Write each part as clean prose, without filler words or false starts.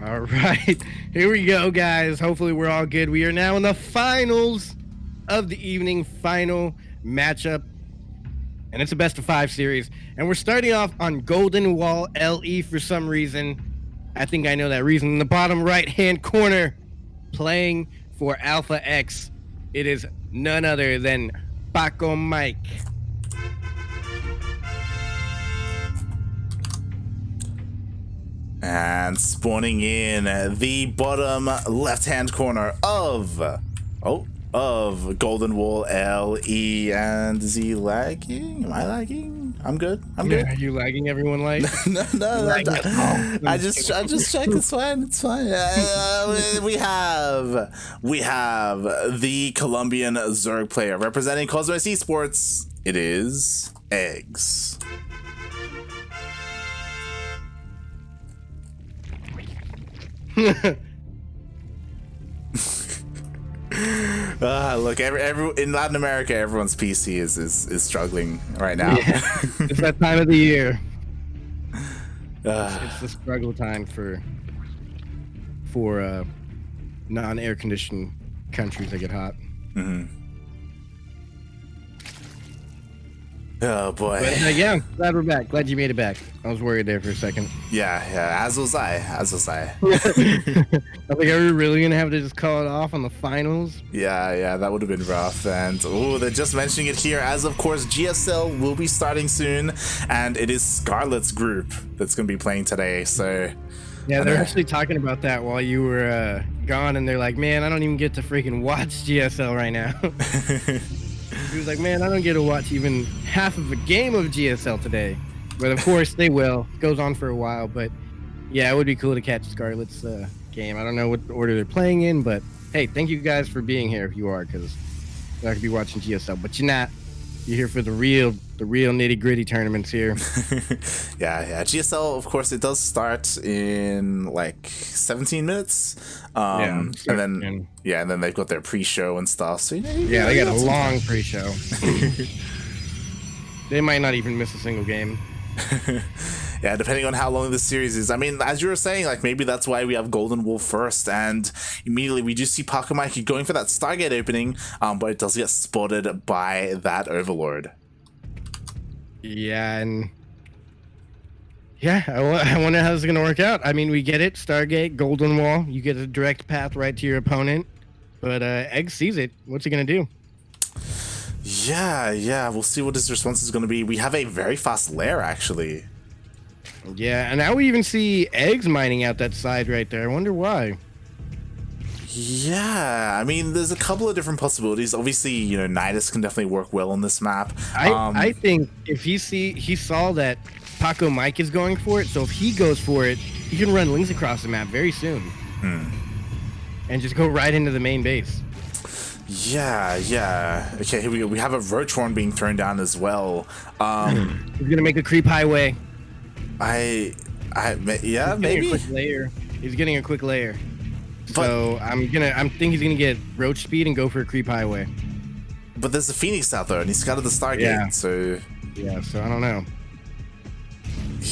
All right, here we go, guys. Hopefully we're all good. We are now in the finals of the evening, final matchup, and it's a best of 5 series. And we're starting off on Golden Wall LE for some reason. I think I know that reason. In the bottom right-hand corner, playing for Alpha X, it is none other than Pacomike. And spawning in the bottom left-hand corner of Golden Wall LE. And is he lagging? Am I lagging? I'm good. I'm good. Are you lagging? Everyone like? no. I just checked. It's fine. It's fine. We have the Colombian Zerg player representing Cosmos Esports. It is eGGz. Look, in Latin America, everyone's PC is struggling right now. Yeah, it's that time of the year. It's the struggle time for non-air conditioned countries that get hot. Mm-hmm. Oh boy. But, yeah, glad we're back. Glad you made it back. I was worried there for a second. Yeah, as was I. I was like, are we really gonna have to just call it off on the finals? Yeah, that would have been rough. And they're just mentioning it here. As of course, GSL will be starting soon, and it is Scarlet's group that's gonna be playing today. So yeah, they're actually talking about that while you were gone, and they're like, man, I don't even get to freaking watch GSL right now. He was like, man, I don't get to watch even half of a game of GSL today. But of course they will. It goes on for a while, but yeah, it would be cool to catch Scarlet's game. I don't know what order they're playing in, but hey, thank you guys for being here if you are, because I could be watching GSL, but you're not. You're here for the real nitty-gritty tournaments here. yeah. GSL, of course, it does start in like 17 minutes. And then they've got their pre-show and stuff. So they got a long pre-show. They might not even miss a single game. Yeah, depending on how long this series is. I mean, as you were saying, like maybe that's why we have Golden Wolf first, and immediately we do see Pacomike going for that Stargate opening, but it does get spotted by that Overlord. Yeah, and I wonder how this is gonna work out. I mean, we get it, Stargate, Golden Wall, you get a direct path right to your opponent, but eGGz sees it. What's he gonna do? Yeah, we'll see what his response is gonna be. We have a very fast lair, actually. Yeah, and now we even see eGGz mining out that side right there. I wonder why. Yeah, I mean, there's a couple of different possibilities. Obviously, Nidus can definitely work well on this map. I think if he saw that Pacomike is going for it, so if he goes for it, he can run links across the map very soon. And just go right into the main base. Yeah. Okay, here we go. We have a Roach Horn being thrown down as well. He's gonna make a creep highway. Maybe. He's getting a quick layer. So I think he's gonna get roach speed and go for a creep highway. But there's a Phoenix out there, and he's scouted the Stargate. Yeah. So I don't know.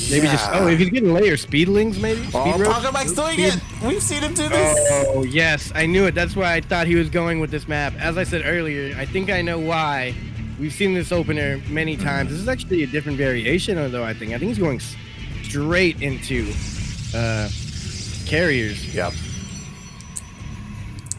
Maybe if he's getting layer speedlings, maybe. Pacomike's doing it. We've seen him do this. Oh yes, I knew it. That's why I thought he was going with this map. As I said earlier, I think I know why. We've seen this opener many times. This is actually a different variation, although I think he's going straight into carriers. Yep.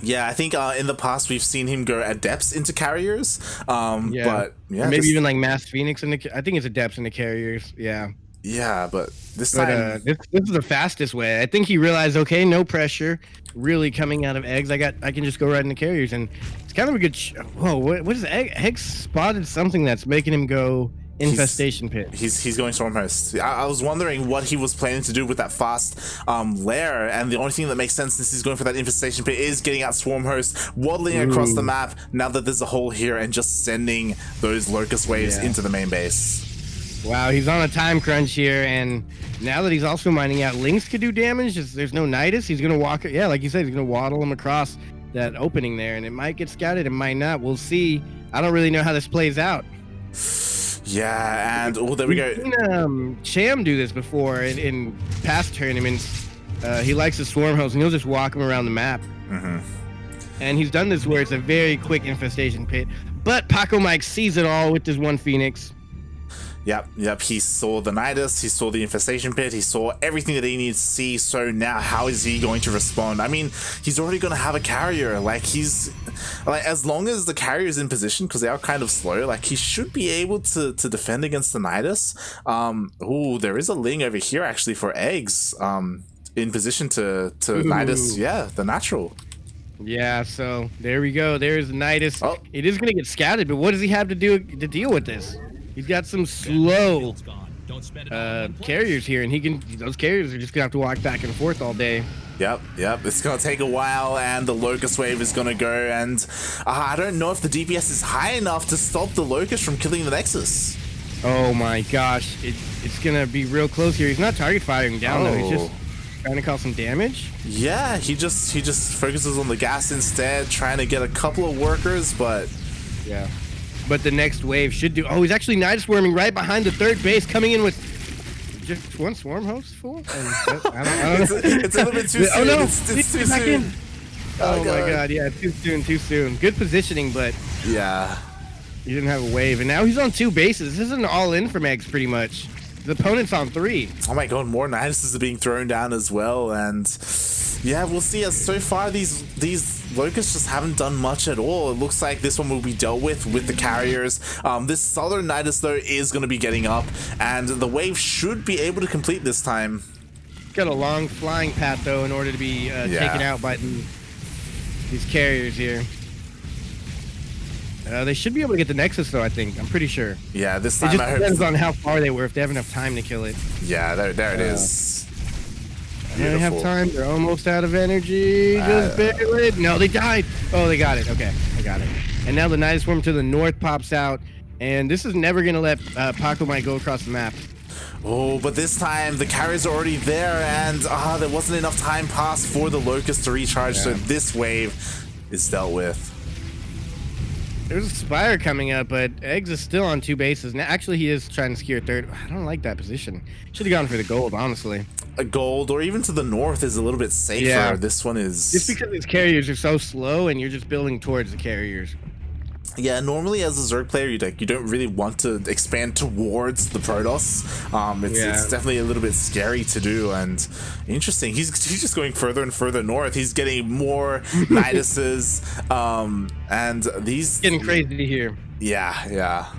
Yeah, I think in the past we've seen him go adepts into carriers. But maybe even like mass Phoenix I think it's adepts into carriers. Yeah. Yeah, but this time this is the fastest way. I think he realized, okay, no pressure really coming out of eGGz. I can just go right into carriers, and it's kind of a good. Whoa, what is eGGz spotted something that's making him go infestation pit. He's going Stormhost. I was wondering what he was planning to do with that fast lair, and the only thing that makes sense since he's going for that infestation pit is getting out Swarmhost, waddling across the map now that there's a hole here, and just sending those locust waves into the main base. Wow, he's on a time crunch here, and now that he's also mining out, Lynx could do damage. There's no Nidus. He's gonna walk. Yeah, like you said, he's gonna waddle him across that opening there, and it might get scouted, it might not. We'll see. I don't really know how this plays out. Yeah, and there we go. We've seen Cham do this before in past tournaments. He likes the swarm host, and he'll just walk him around the map. And he's done this where it's a very quick infestation pit. But Pacomike sees it all with this one Phoenix. Yep. He saw the Nidus, he saw the infestation pit, he saw everything that he needs to see. So now, how is he going to respond? I mean, he's already going to have a carrier. Like, as long as the carrier is in position, because they are kind of slow, like, he should be able to defend against the Nidus. There is a Ling over here actually for eGGz. In position to Nidus, the natural. Yeah, so there we go. There's Nidus. It is going to get scattered, but what does he have to do to deal with this? He's got some slow carriers here, and those carriers are just gonna have to walk back and forth all day. Yep. It's gonna take a while, and the Locust wave is gonna go, and I don't know if the DPS is high enough to stop the Locust from killing the Nexus. Oh my gosh, it's gonna be real close here. He's not target firing down though. He's just trying to cause some damage. Yeah, he just focuses on the gas instead, trying to get a couple of workers, but yeah. But the next wave should do. Oh, he's actually Nidus swarming right behind the third base, coming in with just one swarm host full. I don't know. It's a little bit too soon. Oh no, it's too soon. Oh my god, yeah, too soon. Good positioning, but yeah, he didn't have a wave, and now he's on 2 bases. This is an all-in from eGGz pretty much. The opponent's on 3. Oh my god, more Niduses are being thrown down as well, and yeah, we'll see. As so far, these Locusts just haven't done much at all. It looks like this one will be dealt with the carriers. This Southern Nidus though is going to be getting up, and the wave should be able to complete this time. Got a long flying path though in order to be taken out by these carriers here. They should be able to get the Nexus though, I think. I'm pretty sure. Yeah, this time it just depends on how far they were, if they have enough time to kill it. Yeah, there it is. They don't have time. They're almost out of energy. Just barely. No, they died. Oh, they got it. Okay, I got it. And now the Nidus Swarm to the north pops out, and this is never going to let Pacomike go across the map. Oh, but this time the carriers are already there, and there wasn't enough time passed for the Locust to recharge, so this wave is dealt with. There's a Spire coming up, but eGGz is still on 2 bases. Now, actually, he is trying to secure a third. I don't like that position. Should have gone for the gold, honestly. A gold, or even to the north, is a little bit safer. Yeah. This one is... Just because these carriers are so slow, and you're just building towards the carriers. Yeah, normally as a Zerg player, you don't really want to expand towards the Protoss. It's definitely a little bit scary to do, and interesting. He's just going further and further north. He's getting more Niduses, and these Getting crazy here. Yeah.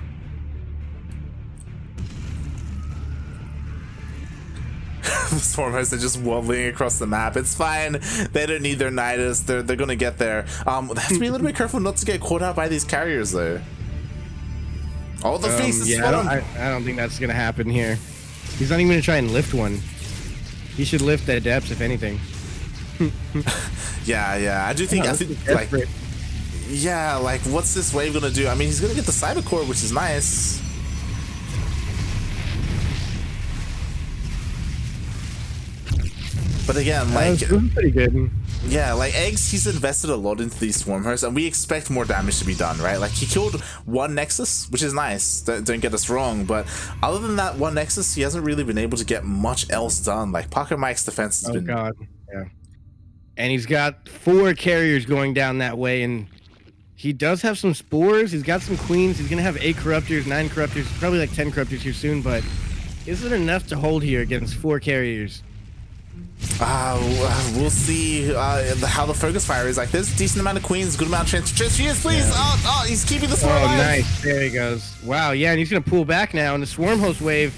The Swarm hosts are just wobbling across the map. It's fine. They don't need their Nidus. They're gonna get there. They have to be a little bit careful not to get caught out by these carriers, though. Oh, the face is Swarm. I don't think that's gonna happen here. He's not even gonna try and lift one. He should lift the depths, if anything. Yeah. I think like what's this wave gonna do? I mean, he's gonna get the Cyber Core, which is nice. But again, like, pretty good. Yeah, like eGGz, he's invested a lot into these swarm hosts, and we expect more damage to be done, right? Like, he killed 1 Nexus, which is nice. Don't get us wrong, but other than that 1 Nexus, he hasn't really been able to get much else done. Like, Pacomike's defense has been... Oh god, yeah. And he's got 4 carriers going down that way, and he does have some spores. He's got some queens. He's gonna have 8 corruptors, 9 corruptors, probably like 10 corruptors here soon. But is it enough to hold here against 4 carriers? We'll see how the focus fire is. Like, there's a decent amount of queens, good amount of transfers, please. Yeah. He's keeping the swarm alive. Nice. There he goes. Wow. Yeah, and he's gonna pull back now, and the swarm host wave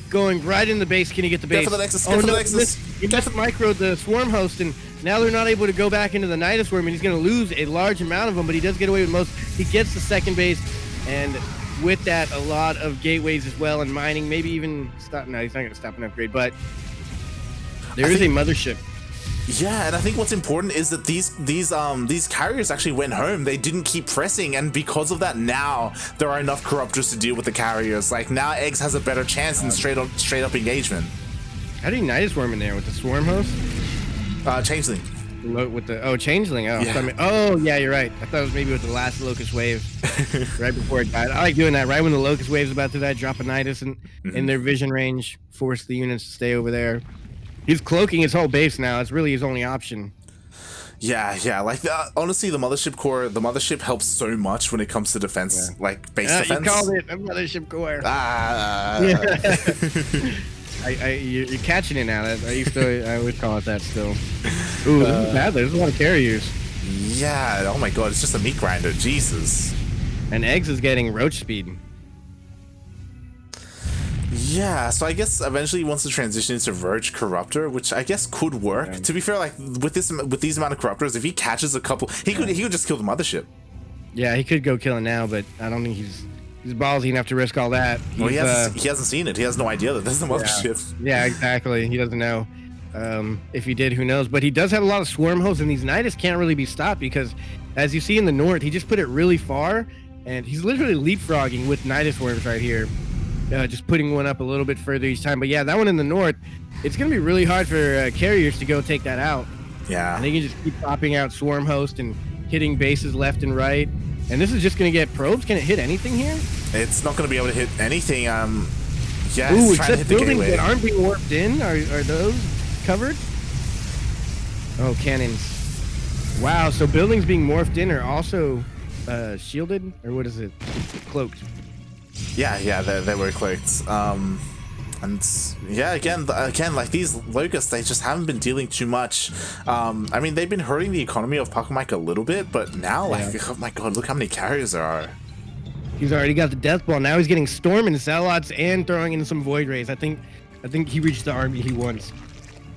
going right in the base. Can he get the base? Get for the Nexus. Get for the Nexus. He just microed the swarm host, and now they're not able to go back into the Nidus swarm, and he's gonna lose a large amount of them. But he does get away with most. He gets the second base, and with that, a lot of gateways as well, and mining. Maybe even stop. No, he's not gonna stop an upgrade, but. There is a mothership. Yeah, and I think what's important is that these carriers actually went home. They didn't keep pressing, and because of that, now there are enough corruptors to deal with the carriers. Like, now eGGz has a better chance in straight up engagement. How do you Nidus Swarm in there with the swarm host? Changeling. With the changeling. Oh, Yeah. Yeah, you're right. I thought it was maybe with the last locust wave, right before it died. I like doing that. Right when the locust wave's about to die, drop a Nidus in their vision range, force the units to stay over there. He's cloaking his whole base now. It's really his only option. Yeah. Like honestly, the mothership helps so much when it comes to defense, like base defense. You called it a mothership core. You're catching it now. I would call it that still. Ooh, this is bad. There's a lot of carriers. Yeah. Oh my god, it's just a meat grinder. Jesus. And eGGz is getting roach speed. Yeah, so I guess eventually he wants to transition into Verge Corruptor, which I guess could work. Yeah. To be fair, like with these amount of Corruptors, if he catches a couple, he could just kill the mothership. Yeah, he could go kill it now, but I don't think he's ballsy enough to risk all that. Well, he hasn't seen it. He has no idea that there's a mothership. Yeah, exactly. He doesn't know. If he did, who knows? But he does have a lot of swarm hosts, and these Nidus can't really be stopped because, as you see in the north, he just put it really far, and he's literally leapfrogging with Nidus worms right here. Just putting one up a little bit further each time. But yeah, that one in the north, it's going to be really hard for carriers to go take that out. Yeah. And they can just keep popping out swarm host and hitting bases left and right. And this is just going to get probes. Can it hit anything here? It's not going to be able to hit anything. Yeah, ooh, it's trying to hit the buildings gateway. that aren't being warped in, are those covered? Oh, cannons. Wow, so buildings being morphed in are also shielded? Or what is it? Cloaked. Yeah, they were cloaked. And yeah, again, like these locusts, they just haven't been dealing too much. I mean, they've been hurting the economy of Pacomike a little bit, but now, like, oh my god, look how many carriers there are. He's already got the death ball. Now he's getting storm and zealots and throwing in some void rays. I think he reached the army he wants.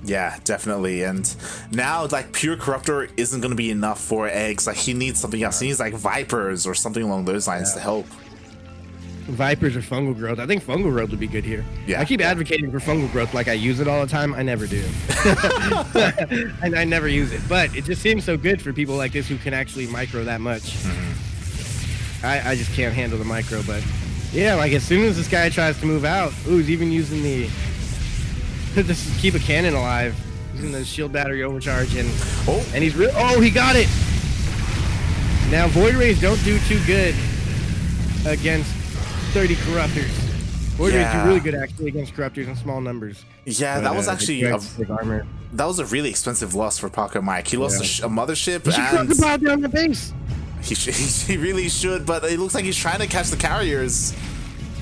Yeah, definitely. And now, like, pure Corruptor isn't going to be enough for eGGz. Like, he needs something else. He needs like Vipers or something along those lines to help. Vipers or fungal growth. I think fungal growth would be good here. Yeah. I keep advocating for fungal growth like I use it all the time. I never do. And I never use it. But it just seems so good for people like this who can actually micro that much. I just can't handle the micro, but yeah, like as soon as this guy tries to move out, ooh, he's even using the just keep a cannon alive. Using the shield battery overcharge and he's he got it. Now void rays don't do too good against 30 corruptors. Void rays do really good actually against corruptors in small numbers. Yeah, but, that was actually armor. That was a really expensive loss for Pacomike. He lost a mothership. He should the ball down the base. He really should, but it looks like he's trying to catch the carriers.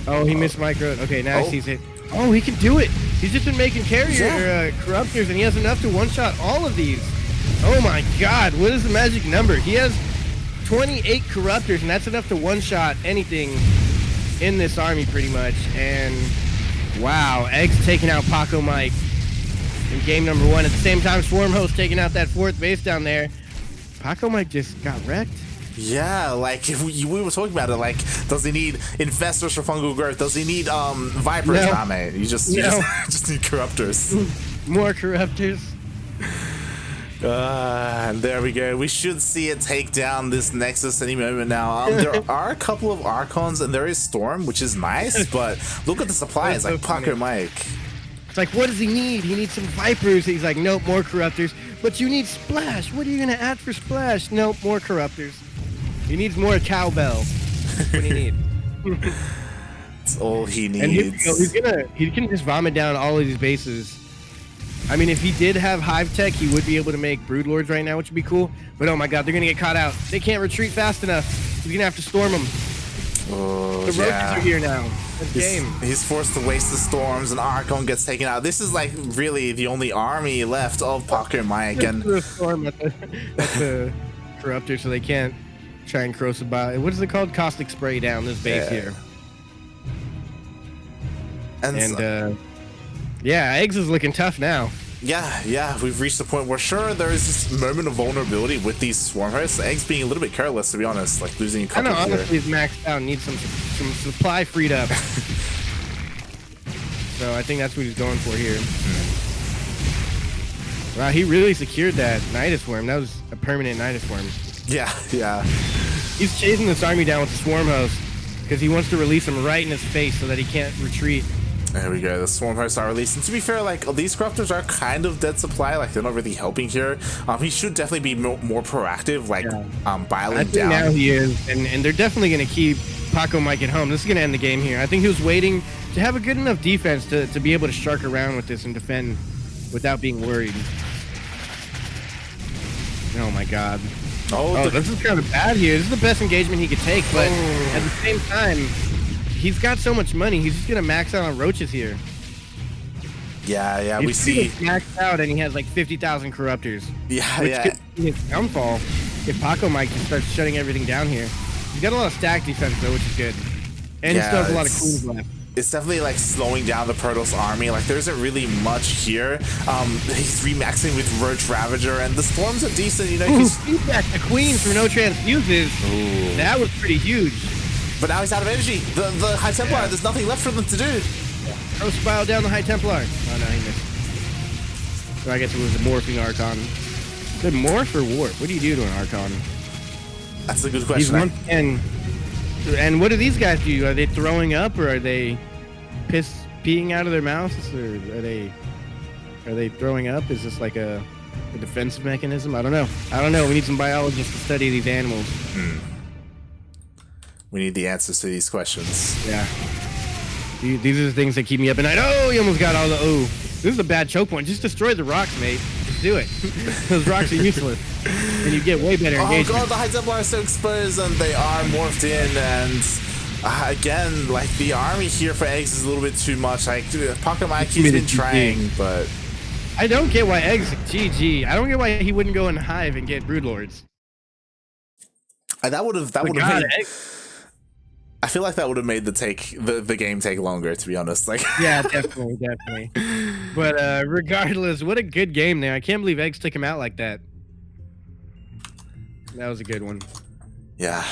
Oh, he missed micro. Okay, now he sees it. Oh, he can do it. He's just been making carrier corruptors, and he has enough to one-shot all of these. Oh my god, what is the magic number? He has 28 corruptors, and that's enough to one-shot anything in this army pretty much. And wow, eGGz taking out Pacomike in game number 1. At the same time, Swarmhost taking out that 4th base down there. Pacomike just got wrecked. Yeah, like if we were talking about it, like, does he need infestors for fungal growth? Does he need vipers? No. Nah, mate, you just need corruptors. More corruptors. And there we go. We should see it take down this Nexus any moment now. There are a couple of Archons, and there is Storm, which is nice, but look at the supplies, like Pacomike. It's like, what does he need? He needs some Vipers. He's like, nope, more Corruptors. But you need Splash. What are you going to add for Splash? Nope, more Corruptors. He needs more Cowbell. That's what he needs. That's all he needs. And he can just vomit down all of these bases. I mean, if he did have Hive Tech, he would be able to make Broodlords right now, which would be cool. But oh my god, they're going to get caught out. They can't retreat fast enough. He's going to have to storm them. Oh, the roaches are here now. He's forced to waste the storms, and Archon gets taken out. This is like really the only army left of Pacomike. And the storm at the Corruptor, so they can't try and cross about. What is it called? Caustic spray down this base here. And yeah, eGGz is looking tough now. Yeah, we've reached the point where sure there is this moment of vulnerability with these swarm hosts. eGGz being a little bit careless, to be honest, like losing a couple. I know, honestly, he's maxed out. Needs some supply freed up. So I think that's what he's going for here. Wow, he really secured that Nidus Worm. That was a permanent Nidus Worm. Yeah. He's chasing this army down with the Swarm Host because he wants to release him right in his face so that he can't retreat. There we go. The swarm hosts are released, and to be fair, like these corruptors are kind of dead supply. Like they're not really helping here. He should definitely be more proactive, like biling down. Now he is, and they're definitely going to keep Pacomike at home. This is going to end the game here. I think he was waiting to have a good enough defense to be able to shark around with this and defend without being worried. Oh my god. Oh, this is kind of bad here. This is the best engagement he could take, but at the same time, he's got so much money. He's just gonna max out on roaches here. Yeah, we see maxed out, and he has like 50,000 corruptors. Which could be his downfall if Pacomike just starts shutting everything down here. He's got a lot of stack defense though, which is good, and he still has a lot of queens left. It's definitely like slowing down the Protoss army. Like there isn't really much here. He's remaxing with Roach Ravager, and the swarms are decent. You know, he's feedback the queens for no transfuses. That was pretty huge. But now he's out of energy. The High Templar, there's nothing left for them to do. Throw Spile down the High Templar. Oh no, he missed. So I guess it was a morphing Archon. Is it morph or warp? What do you do to an Archon? That's a good question. And what do these guys do? Are they throwing up, or are they peeing out of their mouths, or are they throwing up? Is this like a defensive mechanism? I don't know. We need some biologists to study these animals. We need the answers to these questions. Yeah. These are the things that keep me up at night. Oh, you almost got all the... Oh, this is a bad choke point. Just destroy the rocks, mate. Just do it. Those rocks are useless. And you get way better engagement. Oh god, the High Templar are so exposed, and they are morphed in, and again, like the army here for eGGz is a little bit too much. Like Pacomike, he's been trying, but I don't get why eGGz GG. I don't get why he wouldn't go in Hive and get Broodlords. That would have made, I feel like that would have made the game take longer, to be honest. Like yeah, definitely. But regardless, what a good game there. I can't believe eGGz took him out like that. That was a good one. Yeah.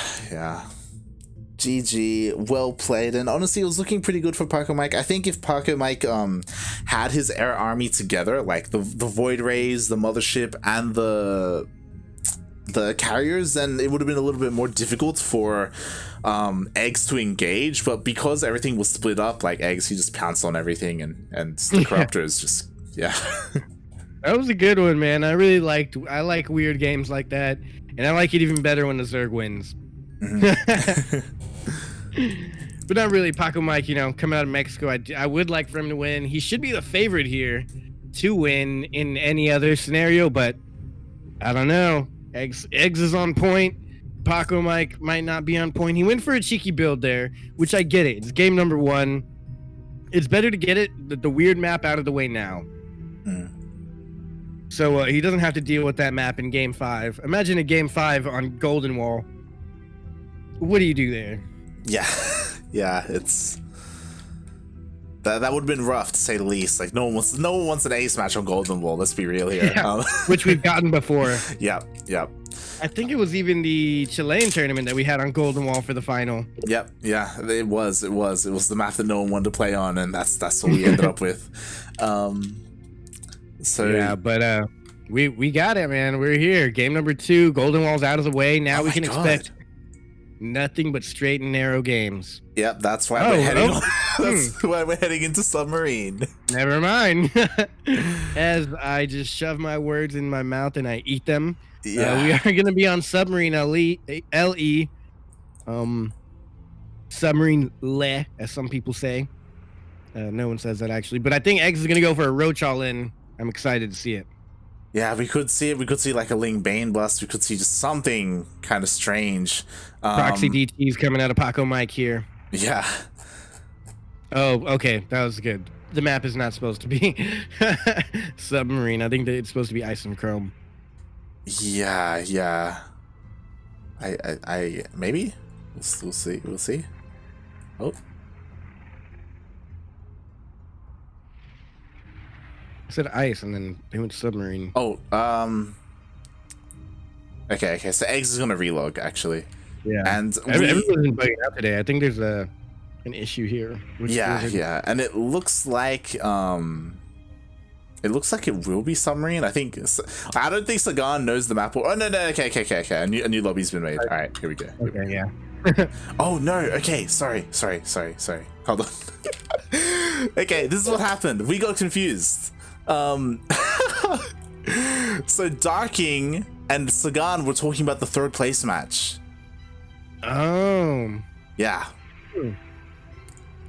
GG, well played, and honestly, it was looking pretty good for Pacomike. I think if Pacomike had his air army together, like the Void Rays, the Mothership, and the carriers, then it would have been a little bit more difficult for eGGz to engage. But because everything was split up, like eGGz, he just pounced on everything, and the Corruptors just That was a good one, man. I like weird games like that, and I like it even better when the Zerg wins. But not really. Pacomike, you know, coming out of Mexico, I would like for him to win. He should be the favorite here to win in any other scenario, but I don't know. eGGz is on point. Pacomike might not be on point. He went for a cheeky build there, which I get it. It's game number 1. It's better to get the weird map out of the way now. So he doesn't have to deal with that map in game 5. Imagine a game 5 on Golden Wall. What do you do there? Yeah, it's that would have been rough to say the least. Like no one wants an ace match on Golden Wall. Let's be real here. Yeah, which we've gotten before. Yep. I think it was even the Chilean tournament that we had on Golden Wall for the final. Yep. Yeah, it was the map that no one wanted to play on, and that's what we ended up with. So yeah, but we got it, man. We're here. Game number 2. Golden Wall's out of the way. Now we can expect nothing but straight and narrow games. Yep, that's why we're heading. That's why we're heading into Submarine. Never mind. As I just shove my words in my mouth and I eat them. Yeah, we are going to be on Submarine LE. Submarine Le, as some people say. No one says that actually, but I think eGGz is going to go for a Roach all-in. I'm excited to see it. Yeah, we could see it. We could see like a Ling Bane bust. We could see just something kind of strange. Proxy DTs coming out of Pacomike here. Yeah. Oh, okay. That was good. The map is not supposed to be Submarine. I think that it's supposed to be Ice and Chrome. Yeah. I maybe? We'll see. Oh. I said Ice, and then they went Submarine. Oh, okay. So eGGz is gonna relog actually. Yeah. And everyone's been bugging out today. I think there's an issue here. Yeah. And it looks like it will be Submarine. I don't think Sagan knows the map. Oh no. Okay. A new lobby's been made. All right, here we go. Okay, yeah. Oh no. Okay, sorry. hold on. Okay, this is what happened. We got confused. So Darking and Sagan were talking about the third place match. Oh. Yeah.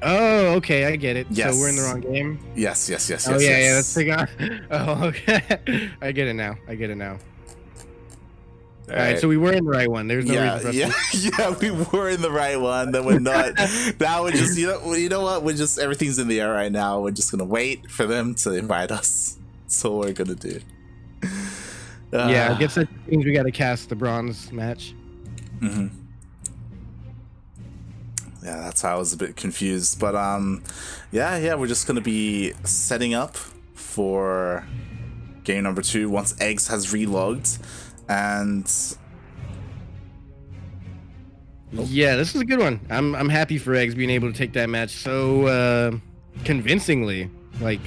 Oh, okay, I get it. Yes. So we're in the wrong game? Yes. Oh, yeah, that's Sagan. Oh, okay. I get it now. All right, so we were in the right one. There's no reason for us yeah, we were in the right one. Then we're not. Now we're just, you know what? We're just, everything's in the air right now. We're just gonna wait for them to invite us. That's all we're gonna do. Yeah, I guess that means we got to cast the bronze match. Mm-hmm. Yeah, that's how I was a bit confused. But yeah, we're just gonna be setting up for game number 2 once eGGz has relogged. And yeah, this is a good one. I'm happy for eGGz being able to take that match so convincingly. Like,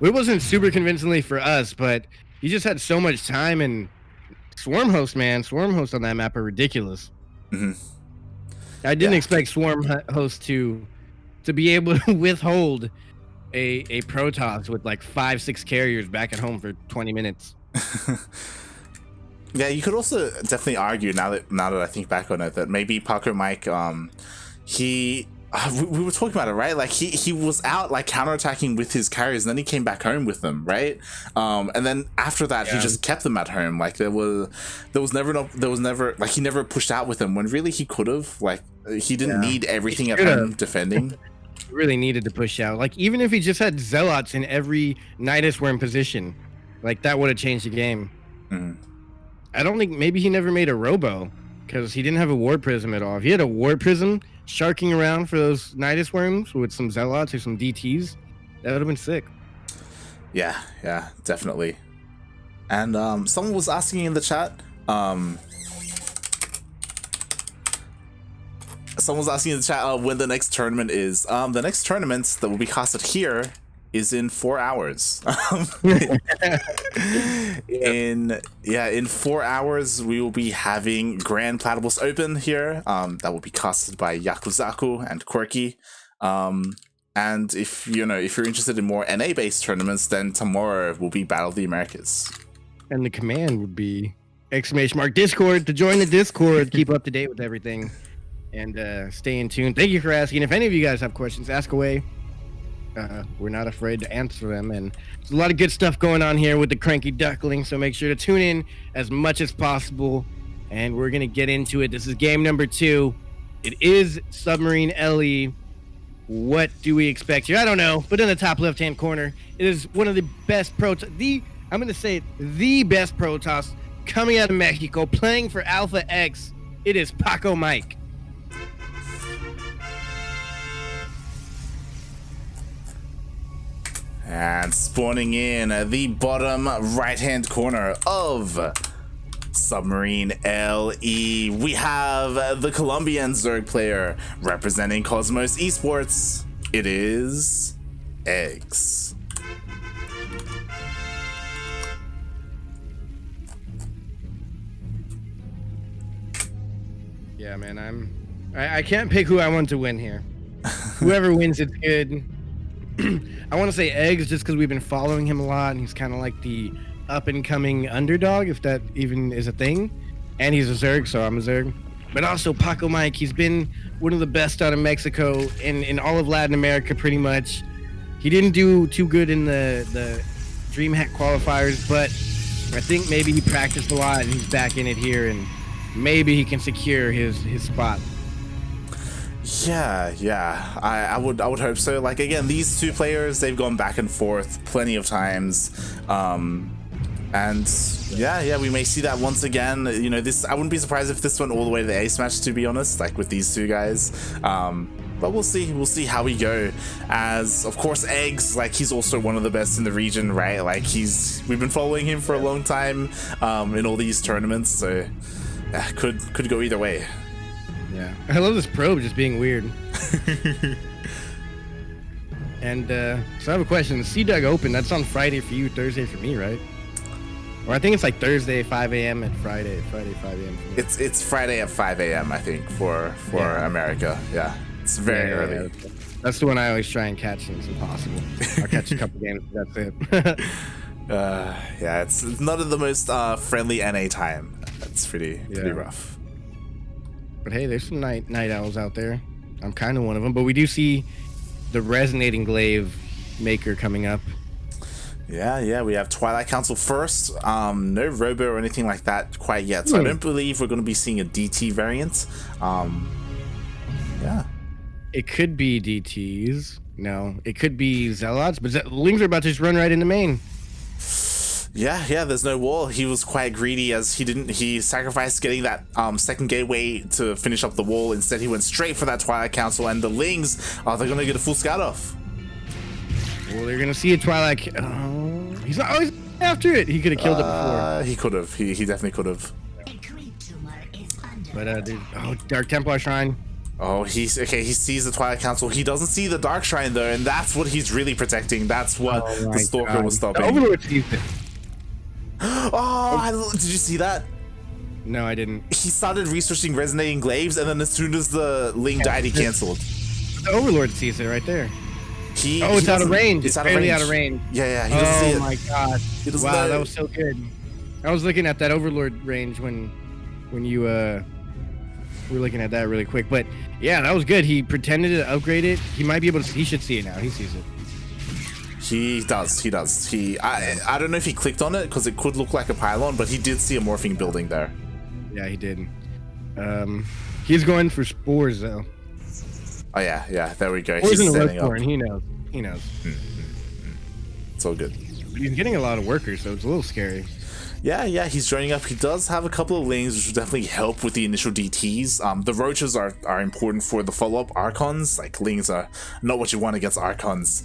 it wasn't super convincingly for us, but he just had so much time. And Swarm host on that map are ridiculous. Mm-hmm. I didn't expect Swarm host to be able to withhold a Protoss with like 5-6 carriers back at home for 20 minutes. Yeah, you could also definitely argue now that I think back on it that maybe Pacomike, we were talking about it, right? Like he was out like counterattacking with his carriers, and then he came back home with them, right? And then after that, he just kept them at home. Like there was never like he never pushed out with them when really he could have. Like he didn't need everything at home defending. He really needed to push out. Like even if he just had Zealots in every Nidus were in position, like that would have changed the game. Mm-hmm. I don't think maybe he never made a Robo because he didn't have a War Prism at all. If he had a War Prism sharking around for those Nidus worms with some Zealots or some DTs, that would have been sick. Yeah, definitely. And someone was asking in the chat, when the next tournament is. The next tournament that will be casted here is in 4 hours. In 4 hours we will be having Grand Platypus Open here. That will be casted by Yakuzaku and Quirky. And if you're interested in more NA based tournaments, then tomorrow will be Battle of the Americas. And the command would be !Discord to join the Discord, keep up to date with everything, and stay in tune. Thank you for asking. If any of you guys have questions, ask away. We're not afraid to answer them, and there's a lot of good stuff going on here with the CranKy Ducklings, so make sure to tune in as much as possible, and we're gonna get into it. This is game number 2. It is Submarine LE. What do we expect here? I don't know, but in the top left-hand corner, it is one of the best I'm gonna say the best Protoss coming out of Mexico, playing for Alpha X. It is Pacomike. And spawning in the bottom right-hand corner of Submarine LE, we have the Colombian Zerg player representing Cosmos Esports. It is eGGz. Yeah, man, I can't pick who I want to win here. Whoever wins, it's good. I want to say eGGz just because we've been following him a lot, and he's kind of like the up-and-coming underdog, if that even is a thing. And he's a Zerg, so I'm a Zerg. But also Pacomike, he's been one of the best out of Mexico in all of Latin America, pretty much. He didn't do too good in the DreamHack qualifiers, but I think maybe he practiced a lot, and he's back in it here, and maybe he can secure his spot. Yeah. I would hope so. Like again, these two players, they've gone back and forth plenty of times. And yeah, we may see that once again. You know, this, I wouldn't be surprised if this went all the way to the ace match, to be honest, like with these two guys. But we'll see how we go. As of course eGGz, like he's also one of the best in the region, right? Like we've been following him for a long time in all these tournaments, so could go either way. Yeah, I love this probe just being weird. And so I have a question. The CDUG Open, that's on Friday for you, Thursday for me, right? Or I think it's like Thursday 5 a.m. and Friday 5 a.m. for me. It's Friday at 5 a.m. I think for America. Yeah, it's very early. That's the one I always try and catch, and it's impossible. I'll catch a couple games, but that's it. Yeah, it's not the most friendly NA time. That's pretty rough. But hey, there's some night owls out there. I'm kind of one of them, but we do see the resonating glaive maker coming up. Yeah, we have Twilight Council first. No Robo or anything like that quite yet, so I don't believe we're going to be seeing a DT variant. Yeah. It could be DTs. No, it could be Zealots, but Lings are about to just run right into main. Yeah, there's no wall. He was quite greedy as he sacrificed getting that second gateway to finish up the wall. Instead, he went straight for that Twilight Council, and the Lings, they're going to get a full scout off. Well, they're going to see a Twilight. Oh, he's not always after it. He could have killed it before. He could have. He definitely could have. But, Dark Templar Shrine. Oh, he sees the Twilight Council. He doesn't see the Dark Shrine, though, and that's what he's really protecting. That's what the Stalker was stopping. The Overlord sees it. Did you see that? No, I didn't. He started researching resonating glaives, and then as soon as the Ling died, he canceled. The Overlord sees it right there. It's out of range. It's barely out of range. Yeah, he doesn't see it. Oh my god. Wow, that was so good. I was looking at that Overlord range when you were looking at that really quick. But yeah, that was good. He pretended to upgrade it. He might be able to. He should see it now. He sees it. He does. I don't know if he clicked on it because it could look like a pylon, but he did see a morphing building there. Yeah, he did. He's going for spores though. Oh yeah, there we go. He's standing up. He knows. It's all good. He's getting a lot of workers, so it's a little scary. Yeah, he's joining up. He does have a couple of Lings, which will definitely help with the initial DTs. The Roaches are important for the follow-up Archons. Like, Lings are not what you want against Archons.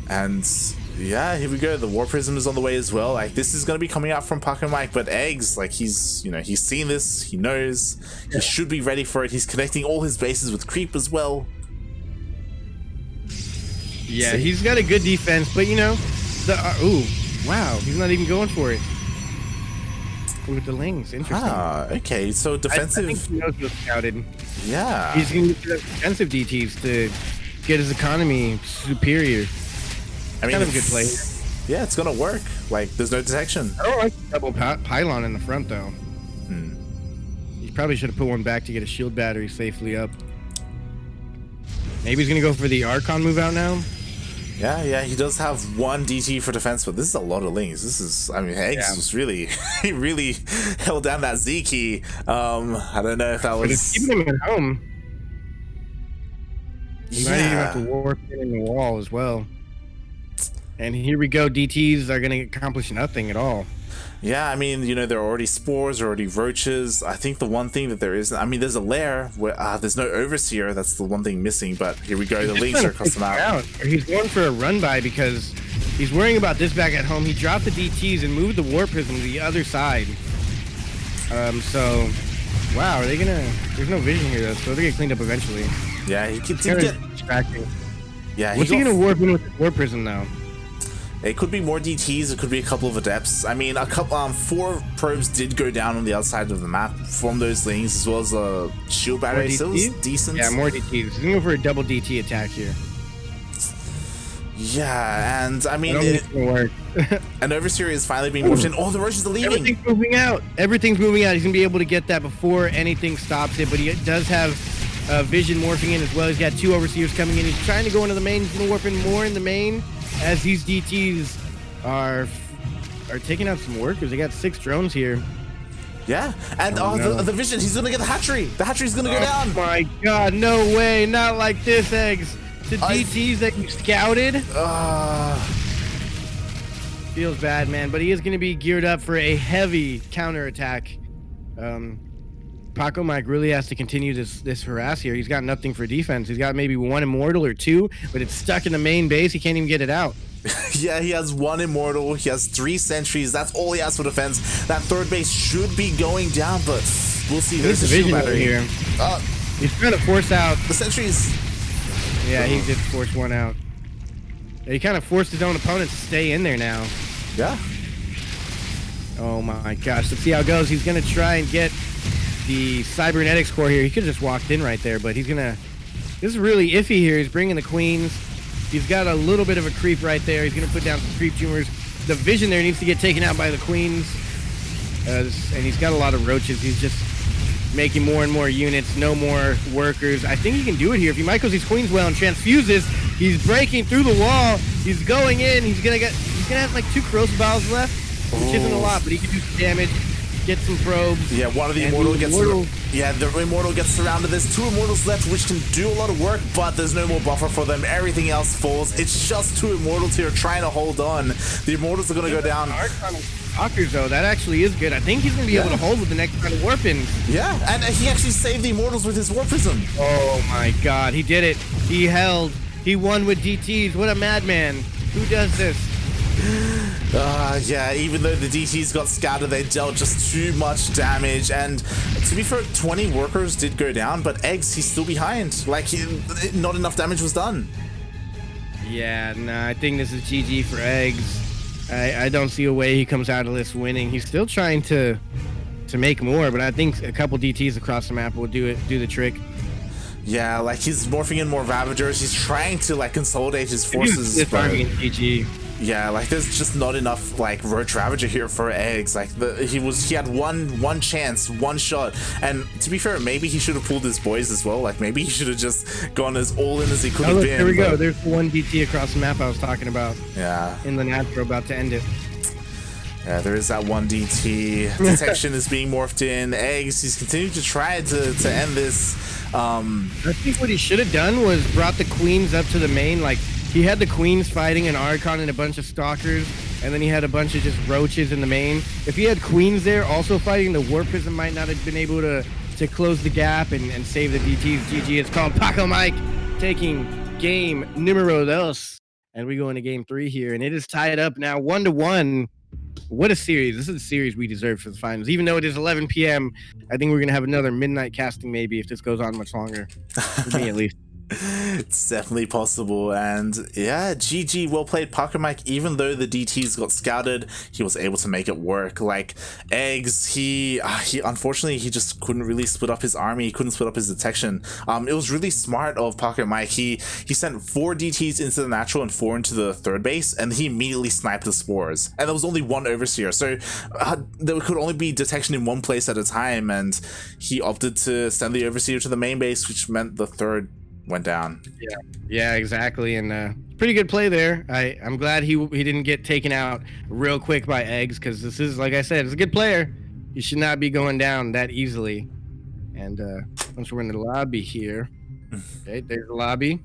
And yeah, here we go. The War Prism is on the way as well. Like, this is going to be coming out from Pacomike, but eGGz, like, he's seen this. He knows. He should be ready for it. He's connecting all his bases with Creep as well. Yeah, he's got a good defense, but wow, he's not even going for it. With the Lings, interesting. Okay, so defensive. I think he knows what's scouted. Yeah. He's going to use defensive DTs to get his economy superior. I mean, kind of a good play. Yeah, it's gonna work. Like, there's no detection. I don't like the double pylon in the front though. He probably should have put one back to get a shield battery safely up. Maybe he's gonna go for the Archon move out now. Yeah, he does have one DT for defense, but this is a lot of Lings. This is, I mean, eGGz was really, he really held down that Z key. I don't know if that was. But it's keeping him at home. He might even have to warp in the wall as well. And here we go. DTs are going to accomplish nothing at all. Yeah, I mean, there are already spores, already roaches. I think the one thing that there is, I mean, there's a lair where there's no overseer. That's the one thing missing. But here we go. The Lings are custom out. He's going for a run by because he's worrying about this back at home. He dropped the DTs and moved the War Prism to the other side. So, wow, are they gonna? There's no vision here though, so they're gonna get cleaned up eventually. Yeah, he can get distracting. Yeah, what's he gonna warp in with the War Prism now? It could be more DTs. It could be a couple of adepts. I mean, 4 probes did go down on the outside of the map from those Lings, as well as a shield battery. So it was decent. Yeah, more DTs. He's going for a double DT attack here. Yeah, and I mean, an overseer is finally being moved in. Oh, the Roaches are leaving. Everything's moving out. Everything's moving out. He's gonna be able to get that before anything stops it. But he does have vision morphing in as well. He's got 2 overseers coming in. He's trying to go into the main. He's gonna warp in more in the main. As these DTs are taking out some workers. They got 6 drones here. Yeah, and the vision, he's gonna get the hatchery. The hatchery's gonna go down. Oh my god, no way, not like this, eGGz. The DTs that you scouted. Feels bad, man, but he is gonna be geared up for a heavy counterattack. Pacomike really has to continue this harass here. He's got nothing for defense. He's got maybe 1 immortal or 2, but it's stuck in the main base. He can't even get it out. Yeah, he has 1 immortal. He has 3 sentries. That's all he has for defense. That 3rd base should be going down, but we'll see. There's a vision over here. He's trying to force out the sentries. Yeah, he did force 1 out. He kind of forced his own opponent to stay in there now. Yeah. Oh my gosh. Let's see how it goes. He's going to try and get the cybernetics core here. He could have just walked in right there, but he's gonna This is really iffy here. He's bringing the queens. He's got a little bit of a creep right there. He's going to put down some creep tumors. The vision there needs to get taken out by the queens. And he's got a lot of roaches. He's just making more and more units, no more workers. I think he can do it here. If he micros these queens well and transfuses, he's breaking through the wall. He's going in. He's gonna have like 2 corrosive vials left, which isn't a lot, but he can do some damage, get some probes. Yeah, one of the immortal gets the immortal gets surrounded. There's 2 immortals left, which can do a lot of work, but there's no more buffer for them. Everything else falls. It's just 2 immortals here trying to hold on. The immortals are gonna go down. Talkers though, that actually is good. I think he's gonna be able to hold with the next round of warpins. Yeah, and he actually saved the immortals with his warpism. Oh my god, he did it. He held. He won with DTs. What a madman. Who does this? Yeah, even though the DTs got scattered, they dealt just too much damage. And to be fair, 20 workers did go down, but eGGz, he's still behind. Like, not enough damage was done. Yeah, nah, I think this is GG for eGGz. I don't see a way he comes out of this winning. He's still trying to make more, but I think a couple DTs across the map will do the trick. Yeah, like he's morphing in more Ravagers. He's trying to like consolidate his forces. GG. Yeah, like there's just not enough like Roach Ravager here for eGGz. Like he had one chance, one shot, and to be fair, maybe he should have pulled his boys as well. Like maybe he should have just gone as all in as he could have been. There we go. There's the 1 DT across the map I was talking about. Yeah. In the Natro, about to end it. Yeah, there is that 1 DT. Detection is being morphed in. eGGz, he's continuing to try to end this. I think what he should have done was brought the queens up to the main. Like, he had the queens fighting an Archon and a bunch of stalkers, and then he had a bunch of just roaches in the main. If he had queens there also fighting, the warpism might not have been able to close the gap and save the DTs. GG, it's called Pacomike taking game numero dos. And we go into game 3 here, and it is tied up now 1-1. What a series. This is a series we deserve for the finals. Even though it is 11 p.m., I think we're going to have another midnight casting maybe if this goes on much longer. For me, at least. It's definitely possible. And yeah, GG, well played Pacomike. Even though the DTs got scouted, he was able to make it work. Like eGGz, he unfortunately he just couldn't really split up his army. He couldn't split up his detection. It was really smart of Pacomike. He sent 4 DTs into the natural and 4 into the third base, and he immediately sniped the spores. And there was only 1 overseer, so there could only be detection in 1 place at a time, and he opted to send the overseer to the main base, which meant the third went down. Yeah, exactly. And pretty good play there. I'm glad he didn't get taken out real quick by eGGz, because this is, like I said, it's a good player. He should not be going down that easily. And once we're in the lobby here, okay, there's the lobby.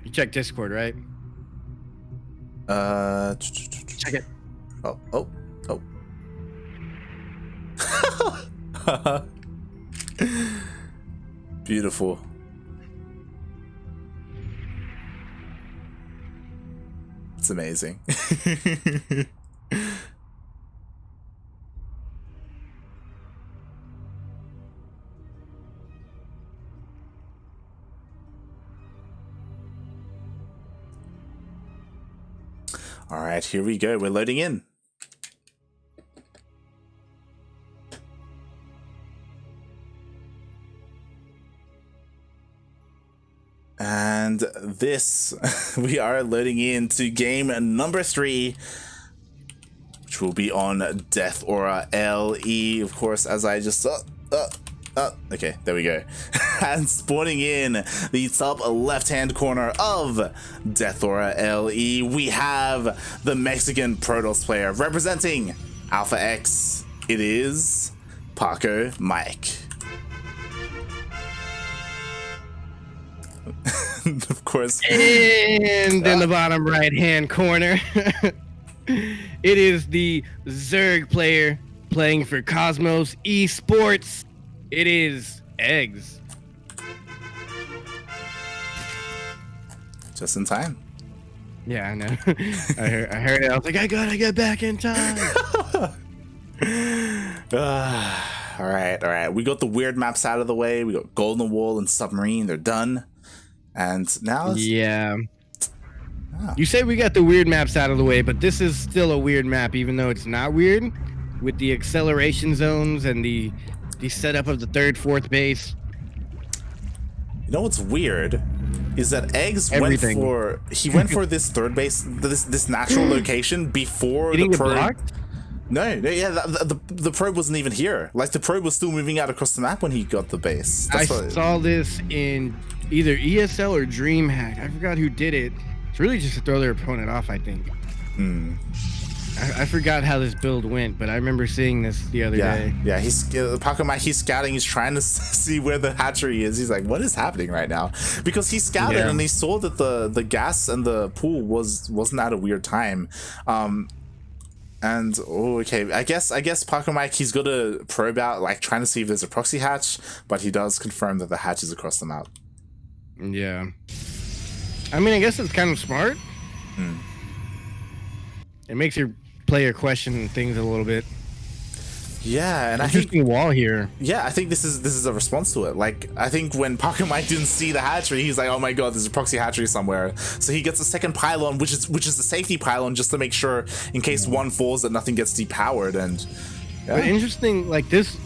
You check Discord, right? Check it. Oh. Beautiful. It's amazing. All right, here we go. We're loading in. And this, we are loading into game number 3, which will be on Death Aura LE, of course, as I just okay, there we go. And spawning in the top left-hand corner of Death Aura LE, we have the Mexican Protoss player representing Alpha X. It is Pacomike. Of course. And in the bottom right-hand corner, it is the Zerg player playing for Cosmos Esports. It is eGGz. Just in time. Yeah, I know. I heard it. I was like, I gotta get back in time. All right. We got the weird maps out of the way. We got Golden Wall and Submarine. They're done. And now it's... Yeah. Oh. You say we got the weird maps out of the way, but this is still a weird map, even though it's not weird. With the acceleration zones and the the setup of the third, fourth base. You know what's weird is that eGGz went for this third base, this natural location before Getting the probe. blocked? No, yeah, the probe wasn't even here. Like the probe was still moving out across the map when he got the base. I saw this in either ESL or DreamHack. I forgot who did it. It's really just to throw their opponent off, I think. I forgot how this build went, but I remember seeing this the other day. Yeah, Pacomike, he's scouting. He's trying to see where the hatchery is. He's like, what is happening right now? Because he scouted and he saw that the gas and the pool wasn't at a weird time. And okay, I guess Pacomike, he's got to probe out, like trying to see if there's a proxy hatch, but he does confirm that the hatch is across the map. Yeah. I mean, I guess it's kind of smart. It makes your player question things a little bit. Yeah, and interesting wall here. Yeah, I think this is a response to it. Like, I think when Pacomike didn't see the hatchery, he's like, oh my god, there's a proxy hatchery somewhere. So he gets a second pylon, which is the safety pylon, just to make sure in case one falls that nothing gets depowered. And yeah. But interesting, like this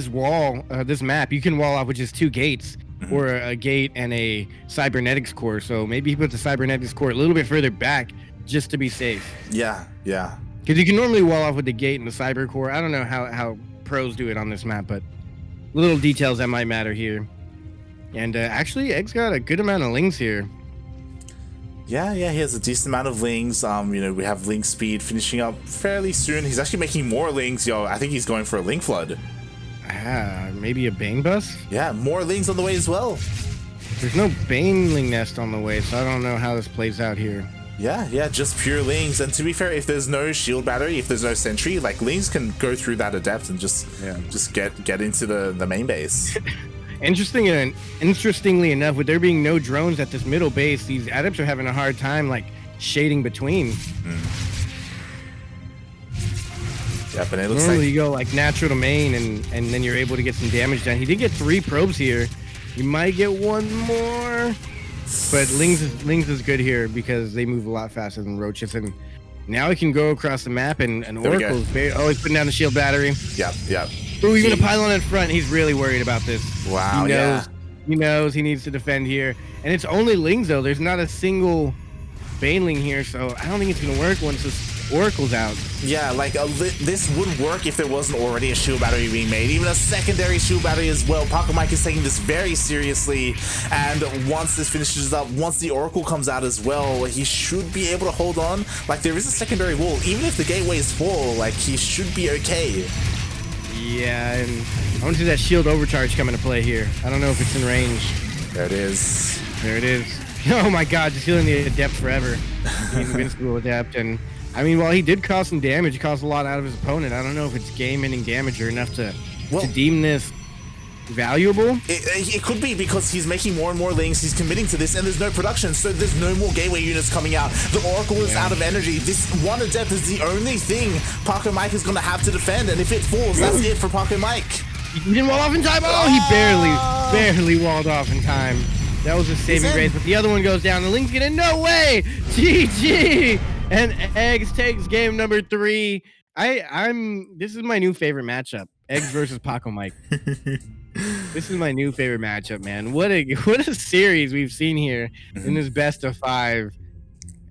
wall, this map, you can wall off with just 2 gates. Or a gate and a cybernetics core. So maybe he put the cybernetics core a little bit further back just to be safe. Yeah. Because you can normally wall off with the gate and the cyber core. I don't know how pros do it on this map, but little details that might matter here. And actually, eGGz got a good amount of lings here. Yeah, he has a decent amount of lings. We have ling speed finishing up fairly soon. He's actually making more lings. I think he's going for a ling flood. Maybe a Bane bus? Yeah, more lings on the way as well. There's no Baneling nest on the way, so I don't know how this plays out here. Yeah, just pure lings. And to be fair, if there's no shield battery, if there's no sentry, like lings can go through that adept and just get into the main base. Interestingly enough, with there being no drones at this middle base, these adepts are having a hard time like shading between. Yeah, but it looks normally like you go like natural to main and then you're able to get some damage done. He did get 3 probes here. You might get 1 more, but lings is good here because they move a lot faster than roaches. And now he can go across the map and Oracle's he's putting down the shield battery. Yep. Ooh, even a pylon in front. He's really worried about this. Wow. He knows he needs to defend here, and it's only lings though. There's not a single Baneling here, so I don't think it's gonna work once this Oracle's out. Yeah, like this would work if there wasn't already a shield battery being made, even a secondary shield battery as well. Pacomike is taking this very seriously, and once this finishes up, once the Oracle comes out as well, he should be able to hold on. Like, there is a secondary wall, even if the gateways fall, like, he should be okay. Yeah, and I want to see that shield overcharge come into play here. I don't know if it's in range. There it is. Oh my god, just healing the adept forever. The invincible adept. And I mean, while he did cause some damage, he caused a lot out of his opponent. I don't know if it's game-ending damage or enough to deem this valuable. It could be because he's making more and more lings, he's committing to this, and there's no production, so there's no more gateway units coming out. The Oracle is out of energy. This one adept is the only thing Pacomike is going to have to defend, and if it falls, that's it for Pacomike. He didn't wall off in time. Oh, he barely walled off in time. That was a saving grace, but the other one goes down. The lings get in. No way! GG! And eGGz takes game number 3. This is my new favorite matchup. eGGz versus Pacomike. This is my new favorite matchup, man. What a series we've seen here in this best of 5.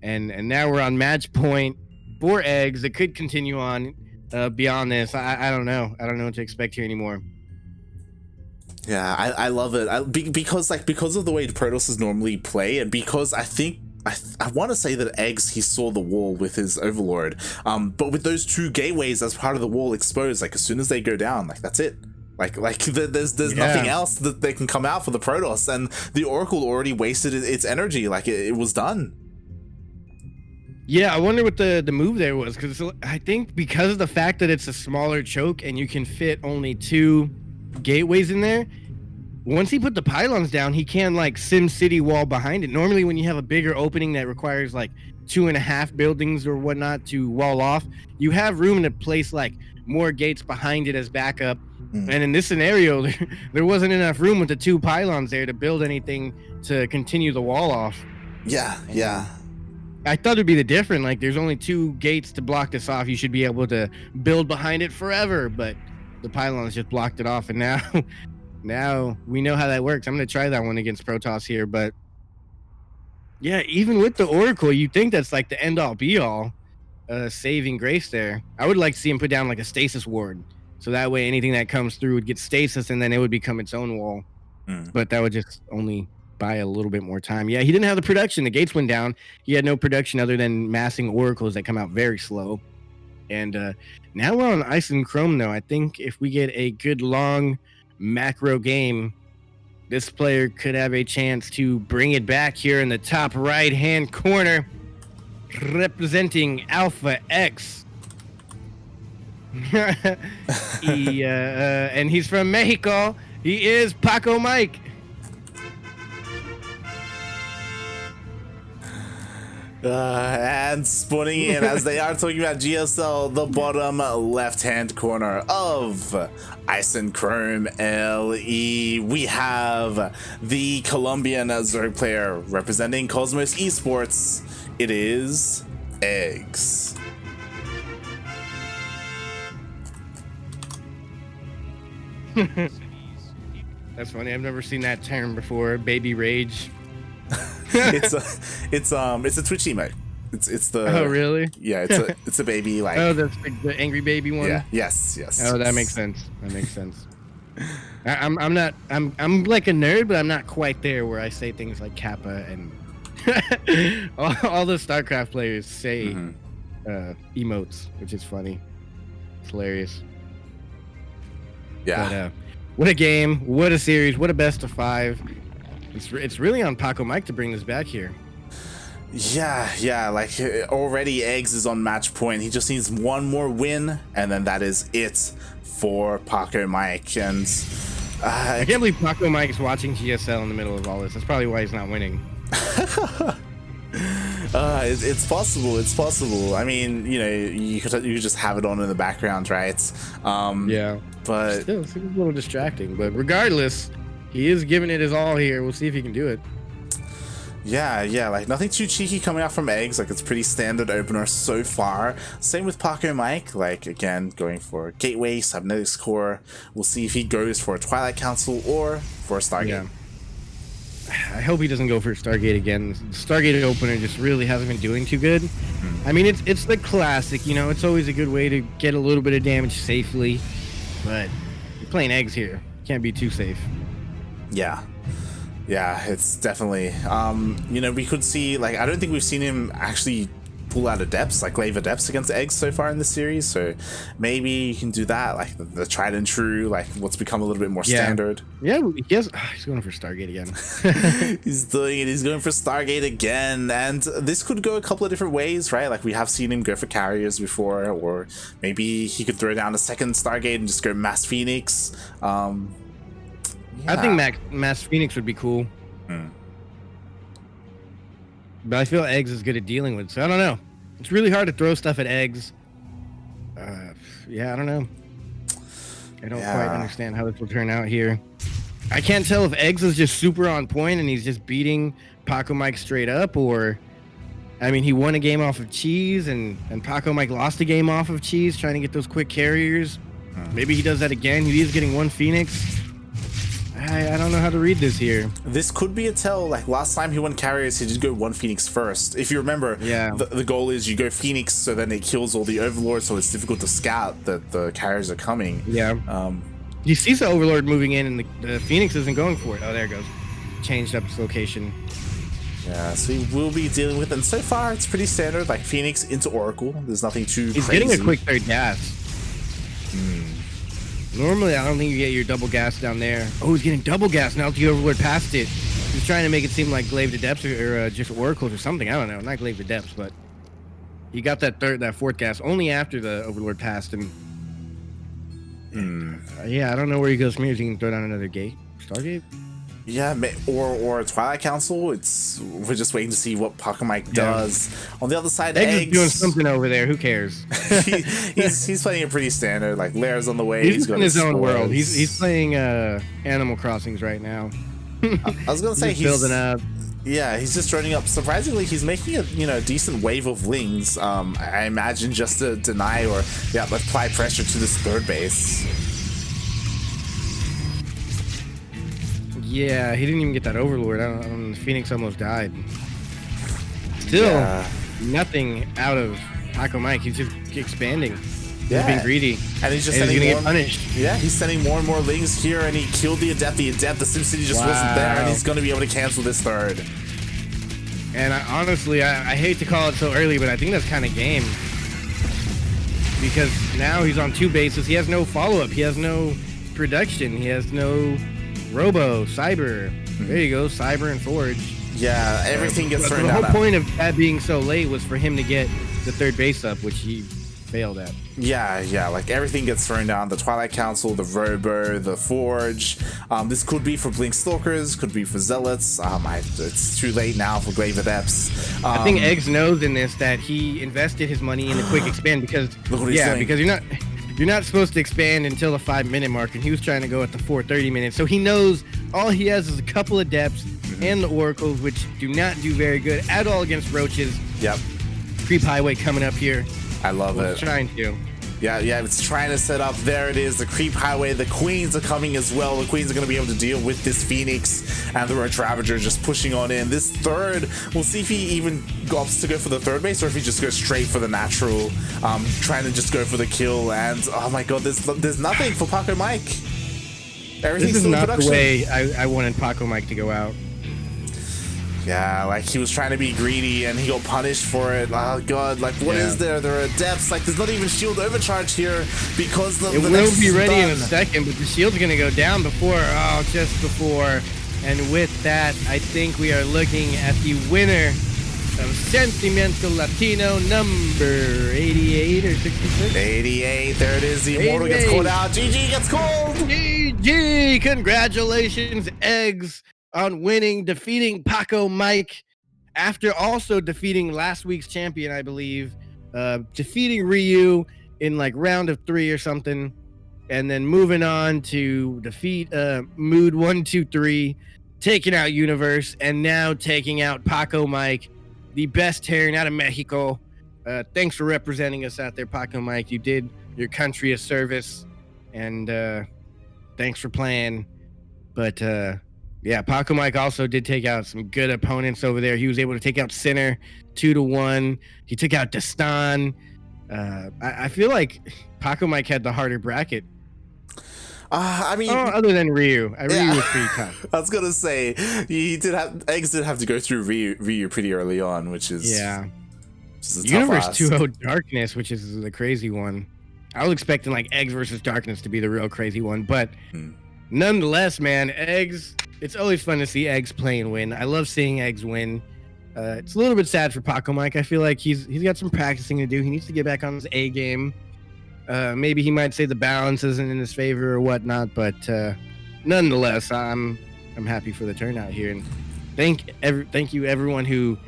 And now we're on match point for eGGz. It could continue on beyond this. I don't know. I don't know what to expect here anymore. Yeah, I love it. Because of the way the Protosses normally play, and because I want to say that eGGz, he saw the wall with his Overlord, but with those 2 gateways as part of the wall exposed, like as soon as they go down, like that's it. Like there's nothing else that they can come out for the Protoss, and the Oracle already wasted its energy. Like it was done. Yeah, I wonder what the move there was, because I think because of the fact that it's a smaller choke and you can fit only 2 gateways in there, once he put the pylons down, he can like Sim City wall behind it. Normally when you have a bigger opening that requires like 2.5 buildings or whatnot to wall off, you have room to place like more gates behind it as backup. And in this scenario, there wasn't enough room with the 2 pylons there to build anything to continue the wall off. Yeah. I thought it'd be the different, like there's only 2 gates to block this off. You should be able to build behind it forever, but the pylons just blocked it off, and now now we know how that works. I'm gonna try that one against Protoss here, but yeah, even with the Oracle, you think that's like the end all be all saving grace there. I would like to see him put down like a stasis ward, so that way anything that comes through would get stasis, and then it would become its own wall. But that would just only buy a little bit more time. Yeah, he didn't have the production. The gates went down. He had no production other than massing oracles that come out very slow. And now we're on Ice and Chrome, though. I think if we get a good long macro game, this player could have a chance to bring it back here in the top right-hand corner, representing Alpha X. And he's from Mexico. He is Pacomike. And spawning in as they are talking about GSL, the bottom left-hand corner of Ice and Chrome LE, we have the Colombian Zerg player representing Cosmos Esports. It is eGGz. That's funny. I've never seen that term before. Baby rage. it's a Twitch emote. It's the Oh really? Yeah, it's a baby like Oh, that's the angry baby one. Yeah, yes. Oh, that makes sense. That makes sense. I'm like a nerd, but I'm not quite there where I say things like Kappa and all the StarCraft players say emotes, which is funny. It's hilarious. Yeah. But, what a game! What a series! What a best of 5! It's really on Pacomike to bring this back here. Yeah, like already eGGz is on match point. He just needs one more win, and then that is it for Pacomike. And I can't believe Pacomike is watching GSL in the middle of all this. That's probably why he's not winning. It's possible. It's possible. I mean, you could just have it on in the background, right? Yeah, but still, it's a little distracting. But regardless, he is giving it his all here. We'll see if he can do it. Yeah, like nothing too cheeky coming out from eGGz. Like it's pretty standard opener so far. Same with Pacomike. Like again, going for Gateway, Cybernetics Core. We'll see if he goes for a Twilight Council or for a Stargate. Yeah. I hope he doesn't go for Stargate again. The Stargate opener just really hasn't been doing too good. I mean, it's the classic, it's always a good way to get a little bit of damage safely, but you're playing eGGz here. Can't be too safe. Yeah, it's definitely, we could see, like, I don't think we've seen him actually pull out adepts, like Glaive adepts against eGGz so far in this series, so maybe you can do that, like the tried and true, like what's become a little bit more standard. Yeah, he's going for Stargate again. He's doing it. He's going for Stargate again, and this could go a couple of different ways, right? Like we have seen him go for carriers before, or maybe he could throw down a second Stargate and just go Mass Phoenix. I think Mass Phoenix would be cool. But I feel eGGz is good at dealing with, so I don't know. It's really hard to throw stuff at eGGz. Yeah, I don't know. I don't quite understand how this will turn out here. I can't tell if eGGz is just super on point and he's just beating Pacomike straight up, or I mean, he won a game off of cheese and Pacomike lost a game off of cheese trying to get those quick carriers. Maybe he does that again. He is getting one Phoenix. I don't know how to read this here. This could be a tell. Like last time he won carriers, he did go one Phoenix first. If you remember, the goal is you go Phoenix so then it kills all the Overlords, so it's difficult to scout that the carriers are coming. Yeah. He sees the Overlord moving in and the Phoenix isn't going for it. Oh, there it goes. Changed up its location. Yeah, so he will be dealing with it. And so far, it's pretty standard. Like Phoenix into Oracle. There's nothing too He's crazy. getting a quick third gas. Normally, I don't think you get your double gas down there. Oh, he's getting double gas now that the Overlord passed it. He's trying to make it seem like Glaive to Depths or just Oracles or something. I don't know. Not Glaive to Depths, but he got that fourth gas only after the Overlord passed him. Yeah, I don't know where he goes from here. He can throw down another gate. Stargate? Yeah, or Twilight Council. We're just waiting to see what Pacomike does. On the other side, eGGz is doing something over there. Who cares? he's playing it pretty standard. Like Lair's on the way. He's in his own world. He's playing Animal Crossings right now. I was gonna say he's building up. Yeah, he's just running up. Surprisingly, he's making a decent wave of lings. I imagine just to deny or apply pressure to this third base. Yeah, he didn't even get that Overlord. Phoenix almost died. Still, nothing out of Pacomike. He's just expanding. He's being greedy. And he's just gonna get punished. Yeah, he's sending more and more lings here, and he killed the Adept. The SimCity just wasn't there, and he's going to be able to cancel this third. And honestly, I hate to call it so early, but I think that's kind of game. Because now he's on 2 bases. He has no follow-up. He has no production. He has no Robo, Cyber. There you go, Cyber and Forge. Yeah, everything gets turned out. The whole point of that being so late was for him to get the 3rd base up, which he failed at. Yeah, like everything gets thrown down. The Twilight Council, the Robo, the Forge. This could be for Blink Stalkers, could be for Zealots. It's too late now for Grave Adepts. I think eGGz knows in this that he invested his money in a quick expand because because you're not supposed to expand until the 5-minute mark, and he was trying to go at the 4:30 minutes. So he knows all he has is a couple of Adepts and the Oracles, which do not do very good at all against Roaches. Yep. Creep Highway coming up here. I love it. Trying to. Yeah, it's trying to set up. There it is, the Creep Highway. The Queens are coming as well. The Queens are going to be able to deal with this Phoenix and the Roach Ravager just pushing on in. This third, we'll see if he even opts to go for the 3rd base or if he just goes straight for the natural, trying to just go for the kill. And oh my god, there's nothing for Pacomike. Everything's this is still not in production. The way I wanted Pacomike to go out. Yeah, like he was trying to be greedy and he got punished for it. Oh god, like what is there? There are depths. Like there's not even shield overcharge here because the it will be ready in a second, but the shield's gonna go down just before. And with that, I think we are looking at the winner of Sentimiento Latino number 88 or 66. 88. There it is. The Immortal gets called out. GG gets called. GG. Congratulations, eGGz, on defeating Pacomike, after also defeating last week's champion, I believe, defeating Ryu in like round of 3 or something, and then moving on to defeat Mood 123, taking out Universe, and now taking out Pacomike, the best Terran out of Mexico. Thanks for representing us out there, Pacomike. You did your country a service, and thanks for playing. But yeah, Pacomike also did take out some good opponents over there. He was able to take out Sinner 2-1. He took out Destan. I feel like Pacomike had the harder bracket. I mean, other than Ryu. Ryu was pretty tough. I was gonna say eGGz did have to go through Ryu pretty early on, which is Universe 2-0 Darkness, which is the crazy one. I was expecting like eGGz versus Darkness to be the real crazy one, but nonetheless, man, eGGz. It's always fun to see eGGz play and win. I love seeing eGGz win. It's a little bit sad for Pacomike. I feel like he's got some practicing to do. He needs to get back on his A game. Maybe he might say the balance isn't in his favor or whatnot, but nonetheless, I'm happy for the turnout here, and thank you everyone who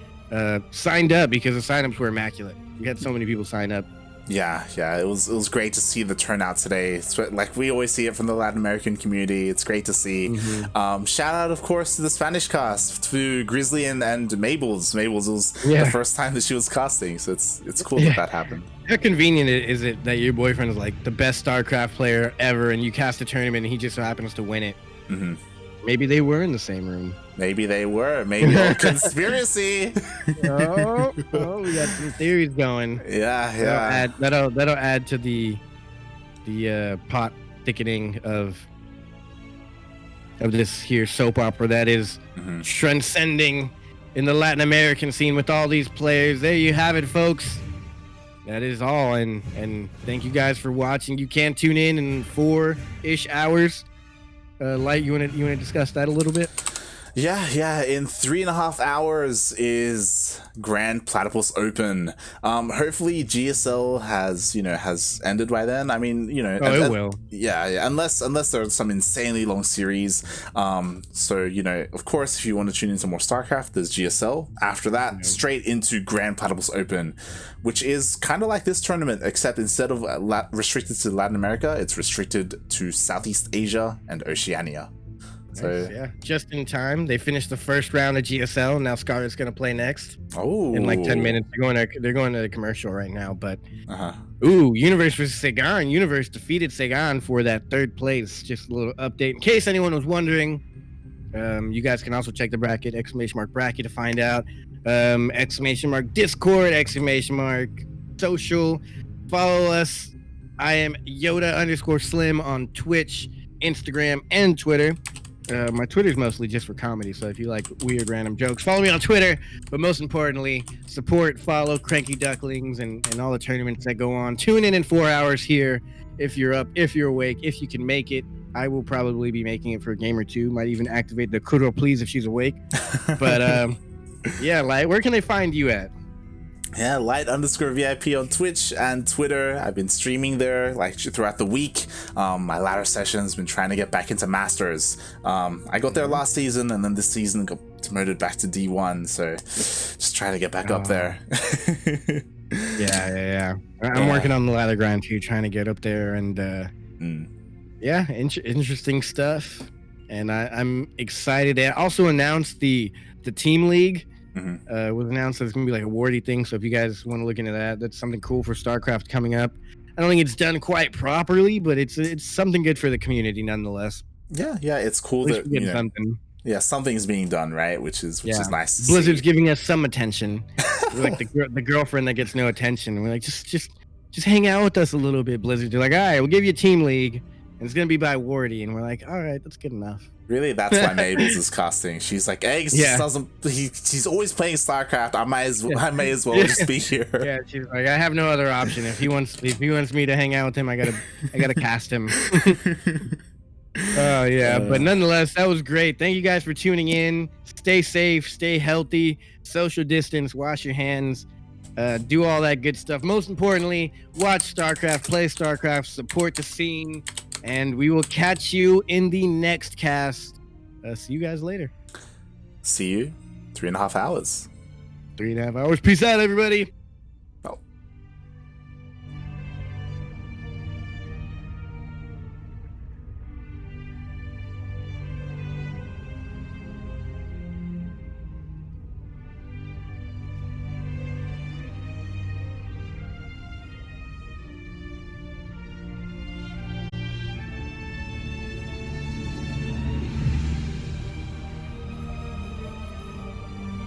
signed up, because the signups were immaculate. We had so many people sign up. Yeah, it was great to see the turnout today. It's like we always see it from the Latin American community. It's great to see. Shout out, of course, to the Spanish cast, to Grizzly and Mabels. Mabels was the first time that she was casting, so it's cool that happened. How convenient is it that your boyfriend is like the best StarCraft player ever, and you cast a tournament and he just so happens to win it? Maybe they were in the same room. Maybe they were. Maybe conspiracy. Oh, we got some theories going. Yeah. That'll add to the pot thickening of this here soap opera that is transcending in the Latin American scene with all these players. There you have it, folks. That is all, and thank you guys for watching. You can tune in 4-ish hours. Light, you want to discuss that a little bit? Yeah. In 3.5 hours is Grand Platypus Open. Hopefully GSL has ended by then. I mean, it will. Yeah. Unless there's some insanely long series. So of course, if you want to tune into more StarCraft, there's GSL. After that, straight into Grand Platypus Open, which is kind of like this tournament, except instead of restricted to Latin America, it's restricted to Southeast Asia and Oceania. So yeah, just in time. They finished the first round of GSL. Now Scarlet's gonna play next. Oh, in like 10 minutes. They're going to the commercial right now. But Universe versus Sagan. Universe defeated Sagan for that 3rd place. Just a little update in case anyone was wondering. You guys can also check the bracket, !bracket to find out. !Discord, social. Follow us. I am Yoda_Slim on Twitch, Instagram, and Twitter. My Twitter's mostly just for comedy, so if you like weird random jokes, follow me on Twitter. But most importantly, follow CranKy Ducklings and all the tournaments that go on. Tune in 4 hours here if you're up, if you're awake, if you can make it. I will probably be making it for a game or two. Might even activate the Kuro please if she's awake. But yeah, Light, where can they find you at? Yeah, Light_VIP on Twitch and Twitter. I've been streaming there like throughout the week. My latter session's been trying to get back into Masters. I got there last season, and then this season got promoted back to D1. So just trying to get back up there. Yeah. I'm working on the ladder grind too, trying to get up there, and yeah, interesting stuff. And I'm excited. They also announced the team league. Was announced that it's gonna be like a awardy thing. So if you guys want to look into that, that's something cool for StarCraft coming up. I don't think it's done quite properly, but it's something good for the community nonetheless. Yeah, it's cool that something. Yeah, something's being done right, which is nice. Blizzard's giving us some attention. We're like the girlfriend that gets no attention. We're like, just hang out with us a little bit, Blizzard. They're like, all right, we'll give you a team league, and it's gonna be by Wardy, and we're like, all right, that's good enough. Really, that's why Mabel's is casting. She's like, eGGz just doesn't. He's always playing StarCraft. I may as well just be here. Yeah, she's like, I have no other option. If he wants me to hang out with him, I gotta cast him. Oh yeah, but nonetheless, that was great. Thank you guys for tuning in. Stay safe, stay healthy, social distance, wash your hands, do all that good stuff. Most importantly, watch StarCraft, play StarCraft, support the scene. And we will catch you in the next cast. See you guys later. See you 3.5 hours. 3.5 hours. Peace out, everybody.